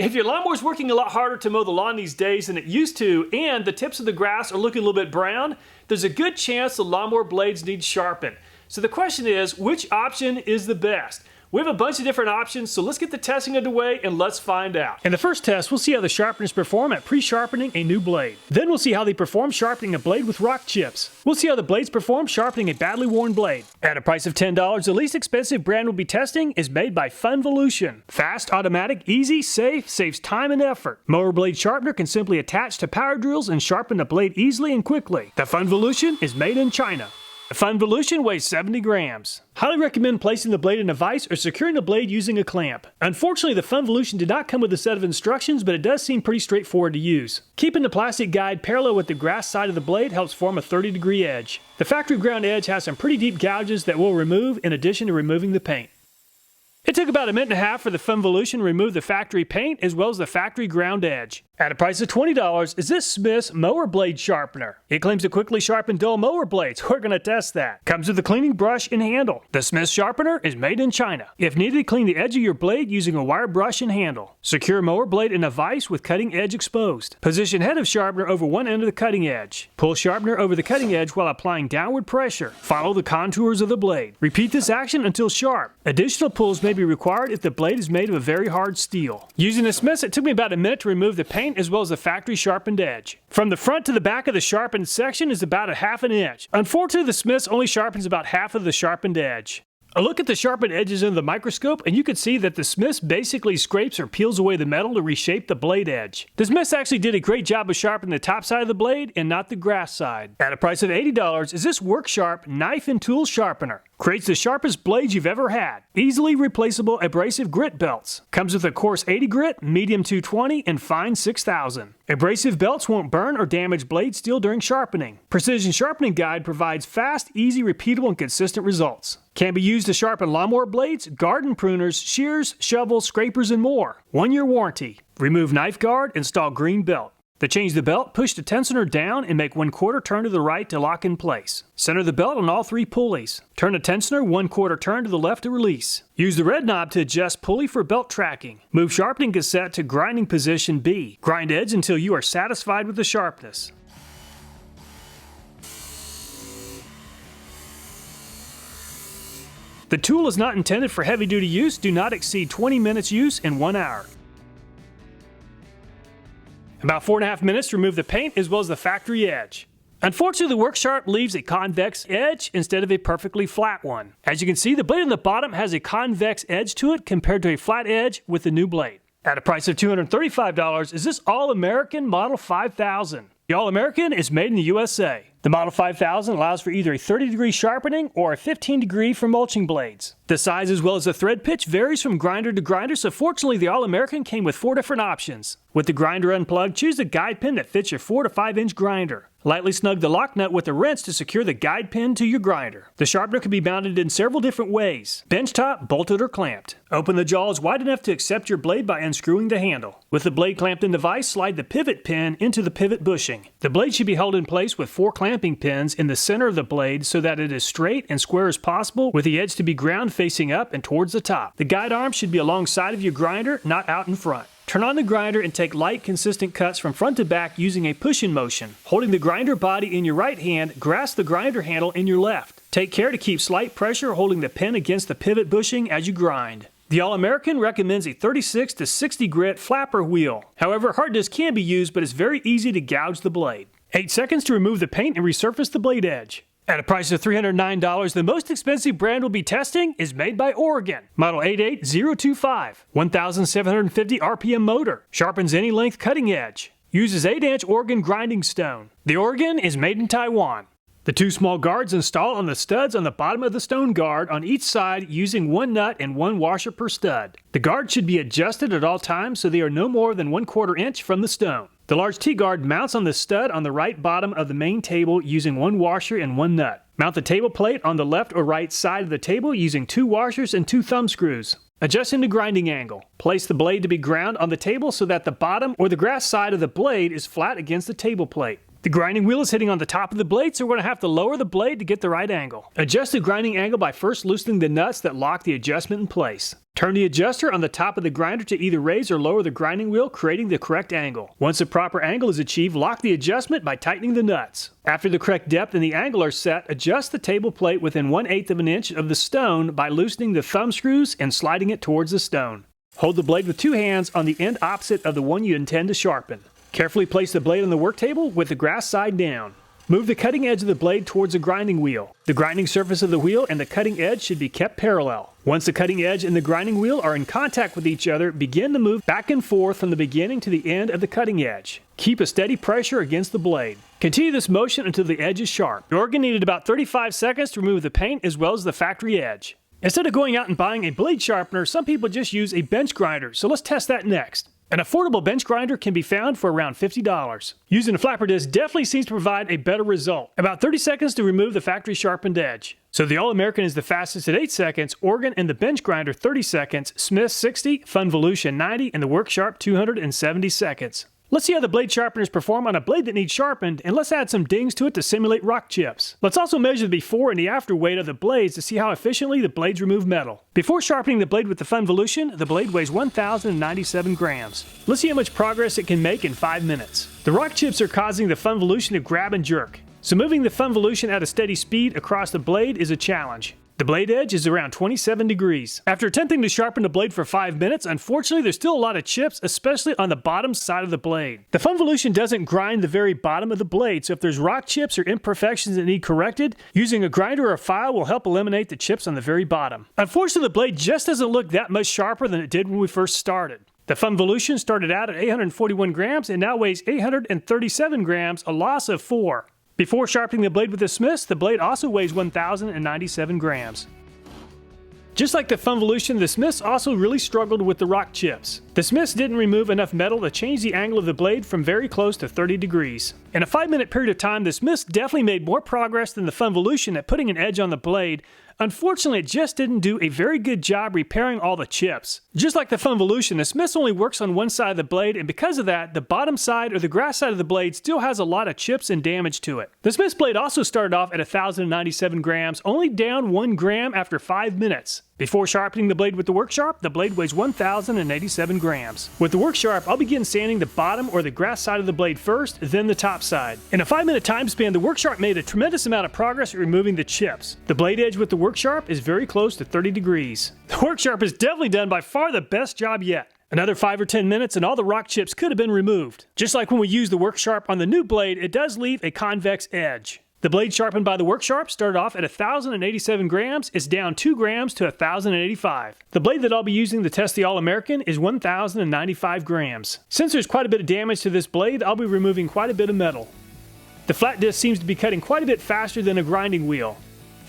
If your lawnmower's working a lot harder to mow the lawn these days than it used to, and the tips of the grass are looking a little bit brown, there's a good chance the lawnmower blades need sharpened. So the question is, which option is the best? We have a bunch of different options, so let's get the testing underway and let's find out. In the first test, we'll see how the sharpeners perform at pre-sharpening a new blade. Then we'll see how they perform sharpening a blade with rock chips. We'll see how the blades perform sharpening a badly worn blade. At a price of $10, the least expensive brand we'll be testing is made by Funvolution. Fast, automatic, easy, safe, saves time and effort. Mower blade sharpener can simply attach to power drills and sharpen the blade easily and quickly. The Funvolution is made in China. The Funvolution weighs 70 grams. Highly recommend placing the blade in a vise or securing the blade using a clamp. Unfortunately, the Funvolution did not come with a set of instructions, but it does seem pretty straightforward to use. Keeping the plastic guide parallel with the grass side of the blade helps form a 30-degree edge. The factory ground edge has some pretty deep gouges that we'll remove in addition to removing the paint. It took about a minute and a half for the Funvolution to remove the factory paint as well as the factory ground edge. At a price of $20 is this Smith's Mower Blade Sharpener. It claims to quickly sharpen dull mower blades. We're going to test that. Comes with a cleaning brush and handle. The Smith's Sharpener is made in China. If needed, clean the edge of your blade using a wire brush and handle. Secure mower blade in a vise with cutting edge exposed. Position head of sharpener over one end of the cutting edge. Pull sharpener over the cutting edge while applying downward pressure. Follow the contours of the blade. Repeat this action until sharp. Additional pulls may be required if the blade is made of a very hard steel. Using the Smiths, it took me about a minute to remove the paint as well as the factory sharpened edge. From the front to the back of the sharpened section is about a half an inch. Unfortunately, the Smiths only sharpens about half of the sharpened edge. A look at the sharpened edges under the microscope and you can see that the Smiths basically scrapes or peels away the metal to reshape the blade edge. The Smiths actually did a great job of sharpening the top side of the blade and not the grass side. At a price of $80 is this Work Sharp knife and tool sharpener. Creates the sharpest blades you've ever had. Easily replaceable abrasive grit belts. Comes with a coarse 80 grit, medium 220, and fine 6000. Abrasive belts won't burn or damage blade steel during sharpening. Precision Sharpening Guide provides fast, easy, repeatable, and consistent results. Can be used to sharpen lawnmower blades, garden pruners, shears, shovels, scrapers, and more. 1-year warranty. Remove knife guard, install green belt. To change the belt, push the tensioner down and make 1/4 turn to the right to lock in place. Center the belt on all 3 pulleys. Turn the tensioner 1/4 turn to the left to release. Use the red knob to adjust pulley for belt tracking. Move sharpening cassette to grinding position B. Grind edge until you are satisfied with the sharpness. The tool is not intended for heavy-duty use. Do not exceed 20 minutes use in 1 hour. About 4.5 minutes to remove the paint as well as the factory edge. Unfortunately, the Work Sharp leaves a convex edge instead of a perfectly flat one. As you can see, the blade on the bottom has a convex edge to it compared to a flat edge with the new blade. At a price of $235 is this All-American Model 5000. The All-American is made in the USA. The Model 5000 allows for either a 30-degree sharpening or a 15-degree for mulching blades. The size as well as the thread pitch varies from grinder to grinder, so fortunately the All-American came with 4 different options. With the grinder unplugged, choose the guide pin that fits your 4 to 5 inch grinder. Lightly snug the lock nut with a wrench to secure the guide pin to your grinder. The sharpener can be mounted in several different ways: benchtop, bolted, or clamped. Open the jaws wide enough to accept your blade by unscrewing the handle. With the blade clamped in the vise, slide the pivot pin into the pivot bushing. The blade should be held in place with 4 clamping pins in the center of the blade so that it is straight and square as possible, with the edge to be ground facing up and towards the top. The guide arm should be alongside of your grinder, not out in front. Turn on the grinder and take light, consistent cuts from front to back using a push-in motion. Holding the grinder body in your right hand, grasp the grinder handle in your left. Take care to keep slight pressure holding the pin against the pivot bushing as you grind. The All-American recommends a 36 to 60 grit flapper wheel. However, hard disc can be used, but it's very easy to gouge the blade. 8 seconds to remove the paint and resurface the blade edge. At a price of $309, the most expensive brand we'll be testing is made by Oregon. Model 88025, 1,750 RPM motor, sharpens any length cutting edge, uses 8-inch Oregon grinding stone. The Oregon is made in Taiwan. The 2 small guards install on the studs on the bottom of the stone guard on each side using 1 nut and 1 washer per stud. The guard should be adjusted at all times so they are no more than 1/4 inch from the stone. The large T-guard mounts on the stud on the right bottom of the main table using 1 washer and 1 nut. Mount the table plate on the left or right side of the table using 2 washers and 2 thumb screws. Adjusting the grinding angle. Place the blade to be ground on the table so that the bottom or the grass side of the blade is flat against the table plate. The grinding wheel is hitting on the top of the blade, so we're going to have to lower the blade to get the right angle. Adjust the grinding angle by first loosening the nuts that lock the adjustment in place. Turn the adjuster on the top of the grinder to either raise or lower the grinding wheel, creating the correct angle. Once the proper angle is achieved, lock the adjustment by tightening the nuts. After the correct depth and the angle are set, adjust the table plate within 1/8 of an inch of the stone by loosening the thumb screws and sliding it towards the stone. Hold the blade with 2 hands on the end opposite of the one you intend to sharpen. Carefully place the blade on the work table with the grass side down. Move the cutting edge of the blade towards the grinding wheel. The grinding surface of the wheel and the cutting edge should be kept parallel. Once the cutting edge and the grinding wheel are in contact with each other, begin to move back and forth from the beginning to the end of the cutting edge. Keep a steady pressure against the blade. Continue this motion until the edge is sharp. The organ needed about 35 seconds to remove the paint as well as the factory edge. Instead of going out and buying a blade sharpener, some people just use a bench grinder, so let's test that next. An affordable bench grinder can be found for around $50. Using a flapper disc definitely seems to provide a better result. About 30 seconds to remove the factory sharpened edge. So the All-American is the fastest at 8 seconds, Organ and the bench grinder 30 seconds, Smith 60, Funvolution 90, and the Work Sharp 270 seconds. Let's see how the blade sharpeners perform on a blade that needs sharpened, and let's add some dings to it to simulate rock chips. Let's also measure the before and the after weight of the blades to see how efficiently the blades remove metal. Before sharpening the blade with the Funvolution, the blade weighs 1,097 grams. Let's see how much progress it can make in 5 minutes. The rock chips are causing the Funvolution to grab and jerk, so moving the Funvolution at a steady speed across the blade is a challenge. The blade edge is around 27 degrees. After attempting to sharpen the blade for 5 minutes, unfortunately there's still a lot of chips, especially on the bottom side of the blade. The Funvolution doesn't grind the very bottom of the blade, so if there's rock chips or imperfections that need corrected, using a grinder or a file will help eliminate the chips on the very bottom. Unfortunately, the blade just doesn't look that much sharper than it did when we first started. The Funvolution started out at 841 grams and now weighs 837 grams, a loss of 4. Before sharpening the blade with the Smiths, the blade also weighs 1,097 grams. Just like the Funvolution, the Smiths also really struggled with the rock chips. The Smiths didn't remove enough metal to change the angle of the blade from very close to 30 degrees. In a 5-minute period of time, the Smiths definitely made more progress than the Funvolution at putting an edge on the blade. Unfortunately, it just didn't do a very good job repairing all the chips. Just like the Funvolution, the Smiths only works on one side of the blade, and because of that, the bottom side or the grass side of the blade still has a lot of chips and damage to it. The Smiths blade also started off at 1,097 grams, only down 1 gram after 5 minutes. Before sharpening the blade with the Work Sharp, the blade weighs 1,087 grams. With the Work Sharp, I'll begin sanding the bottom or the grass side of the blade first, then the top side. In a 5-minute time span, the Work Sharp made a tremendous amount of progress at removing the chips. The blade edge with the Work Sharp is very close to 30 degrees. The Work Sharp has definitely done by far the best job yet. Another 5 or 10 minutes and all the rock chips could have been removed. Just like when we use the Work Sharp on the new blade, it does leave a convex edge. The blade sharpened by the Work Sharp started off at 1,087 grams, is down 2 grams to 1,085. The blade that I'll be using to test the All-American is 1,095 grams. Since there's quite a bit of damage to this blade, I'll be removing quite a bit of metal. The flat disc seems to be cutting quite a bit faster than a grinding wheel.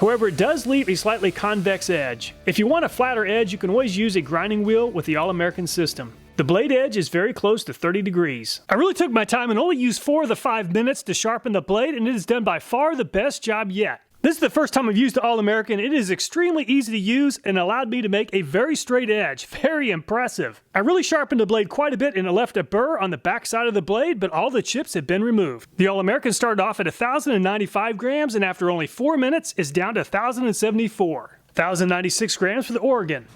However, it does leave a slightly convex edge. If you want a flatter edge, you can always use a grinding wheel with the All-American system. The blade edge is very close to 30 degrees. I really took my time and only used 4 of the 5 minutes to sharpen the blade, and it has done by far the best job yet. This is the first time I've used the All-American. It is extremely easy to use and allowed me to make a very straight edge. Very impressive. I really sharpened the blade quite a bit and it left a burr on the back side of the blade, but all the chips have been removed. The All-American started off at 1,095 grams and after only 4 minutes is down to 1,074. 1,096 grams for the Oregon.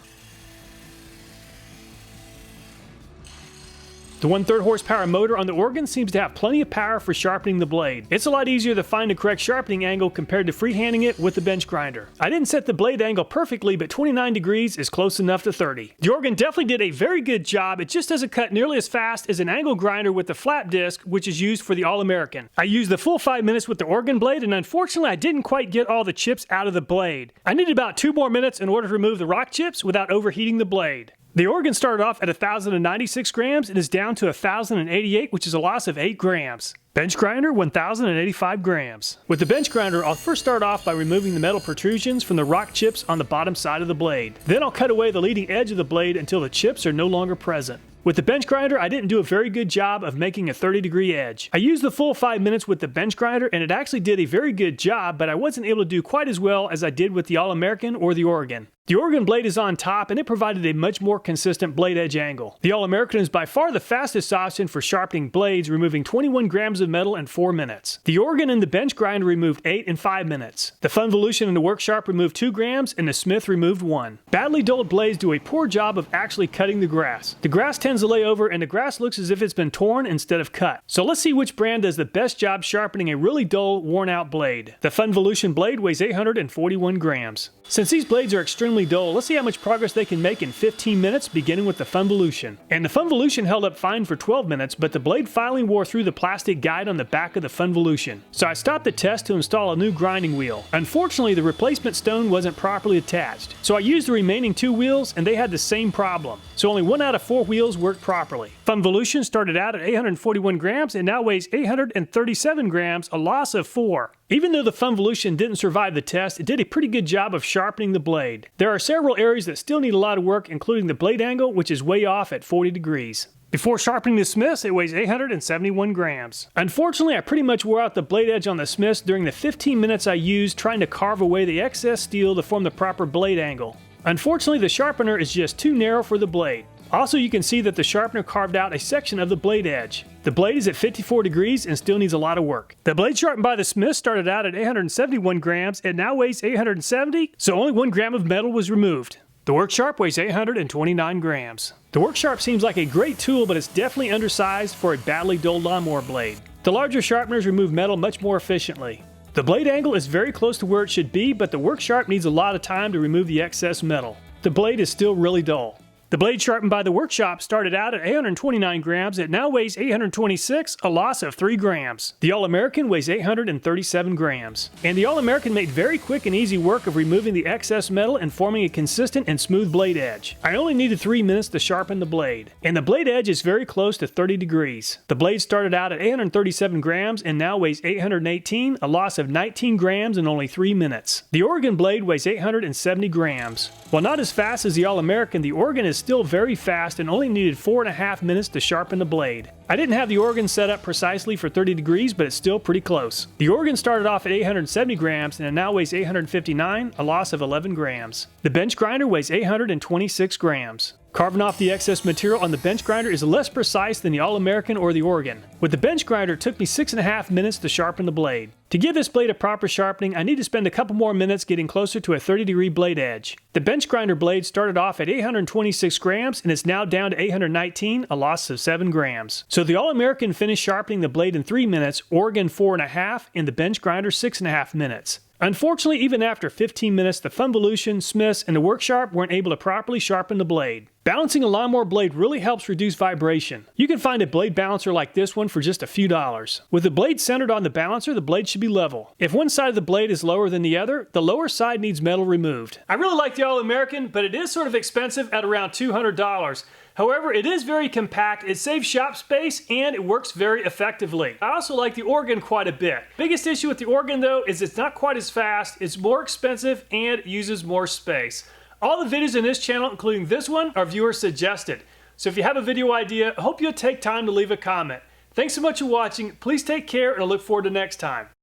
The 1/3 horsepower motor on the Oregon seems to have plenty of power for sharpening the blade. It's a lot easier to find the correct sharpening angle compared to freehanding it with the bench grinder. I didn't set the blade angle perfectly, but 29 degrees is close enough to 30. The Oregon definitely did a very good job. It just doesn't cut nearly as fast as an angle grinder with the flat disc, which is used for the All-American. I used the full 5 minutes with the Oregon blade, and unfortunately I didn't quite get all the chips out of the blade. I needed about 2 more minutes in order to remove the rock chips without overheating the blade. The Oregon started off at 1,096 grams and is down to 1,088, which is a loss of 8 grams. Bench grinder, 1,085 grams. With the bench grinder, I'll first start off by removing the metal protrusions from the rock chips on the bottom side of the blade. Then I'll cut away the leading edge of the blade until the chips are no longer present. With the bench grinder, I didn't do a very good job of making a 30-degree edge. I used the full 5 minutes with the bench grinder and it actually did a very good job, but I wasn't able to do quite as well as I did with the All-American or the Oregon. The Oregon blade is on top, and it provided a much more consistent blade edge angle. The All-American is by far the fastest option for sharpening blades, removing 21 grams of metal in 4 minutes. The Oregon and the bench grinder removed 8 in 5 minutes. The Funvolution and the Work Sharp removed 2 grams, and the Smith removed 1. Badly dulled blades do a poor job of actually cutting the grass. The grass tends to lay over, and the grass looks as if it's been torn instead of cut. So let's see which brand does the best job sharpening a really dull, worn-out blade. The Funvolution blade weighs 841 grams. Since these blades are extremely dull, let's see how much progress they can make in 15 minutes, beginning with the Funvolution. And the Funvolution held up fine for 12 minutes, but the blade finally wore through the plastic guide on the back of the Funvolution. So I stopped the test to install a new grinding wheel. Unfortunately, the replacement stone wasn't properly attached, so I used the remaining 2 wheels, and they had the same problem. So only 1 out of 4 wheels worked properly. Funvolution started out at 841 grams and now weighs 837 grams, a loss of 4. Even though the Funvolution didn't survive the test, it did a pretty good job of sharpening the blade. There are several areas that still need a lot of work, including the blade angle, which is way off at 40 degrees. Before sharpening the Smiths, it weighs 871 grams. Unfortunately, I pretty much wore out the blade edge on the Smiths during the 15 minutes I used trying to carve away the excess steel to form the proper blade angle. Unfortunately, the sharpener is just too narrow for the blade. Also, you can see that the sharpener carved out a section of the blade edge. The blade is at 54 degrees and still needs a lot of work. The blade sharpened by the Smith started out at 871 grams and now weighs 870, so only 1 gram of metal was removed. The Work Sharp weighs 829 grams. The Work Sharp seems like a great tool, but it's definitely undersized for a badly dulled lawnmower blade. The larger sharpeners remove metal much more efficiently. The blade angle is very close to where it should be, but the Work Sharp needs a lot of time to remove the excess metal. The blade is still really dull. The blade sharpened by the Workshop started out at 829 grams. It now weighs 826, a loss of 3 grams. The All-American weighs 837 grams. And the All-American made very quick and easy work of removing the excess metal and forming a consistent and smooth blade edge. I only needed 3 minutes to sharpen the blade. And the blade edge is very close to 30 degrees. The blade started out at 837 grams and now weighs 818, a loss of 19 grams in only 3 minutes. The Oregon blade weighs 870 grams. While not as fast as the All-American, the Oregon is still very fast and only needed 4.5 minutes to sharpen the blade. I didn't have the Oregon set up precisely for 30 degrees, but it's still pretty close. The Oregon started off at 870 grams and it now weighs 859, a loss of 11 grams. The bench grinder weighs 826 grams. Carving off the excess material on the bench grinder is less precise than the All-American or the Oregon. With the bench grinder, it took me 6.5 minutes to sharpen the blade. To give this blade a proper sharpening, I need to spend a couple more minutes getting closer to a 30-degree blade edge. The bench grinder blade started off at 826 grams and is now down to 819, a loss of 7 grams. So the All-American finished sharpening the blade in 3 minutes, Oregon 4.5, and the bench grinder 6.5 minutes. Unfortunately, even after 15 minutes, the Funvolution, Smiths, and the Worksharp weren't able to properly sharpen the blade. Balancing a lawnmower blade really helps reduce vibration. You can find a blade balancer like this one for just a few dollars. With the blade centered on the balancer, the blade should be level. If one side of the blade is lower than the other, the lower side needs metal removed. I really like the All-American, but it is sort of expensive at around $200. However, it is very compact, it saves shop space, and it works very effectively. I also like the Oregon quite a bit. Biggest issue with the Oregon though is it's not quite as fast, it's more expensive, and uses more space. All the videos in this channel, including this one, are viewer suggested. So if you have a video idea, I hope you'll take time to leave a comment. Thanks so much for watching, please take care, and I look forward to next time.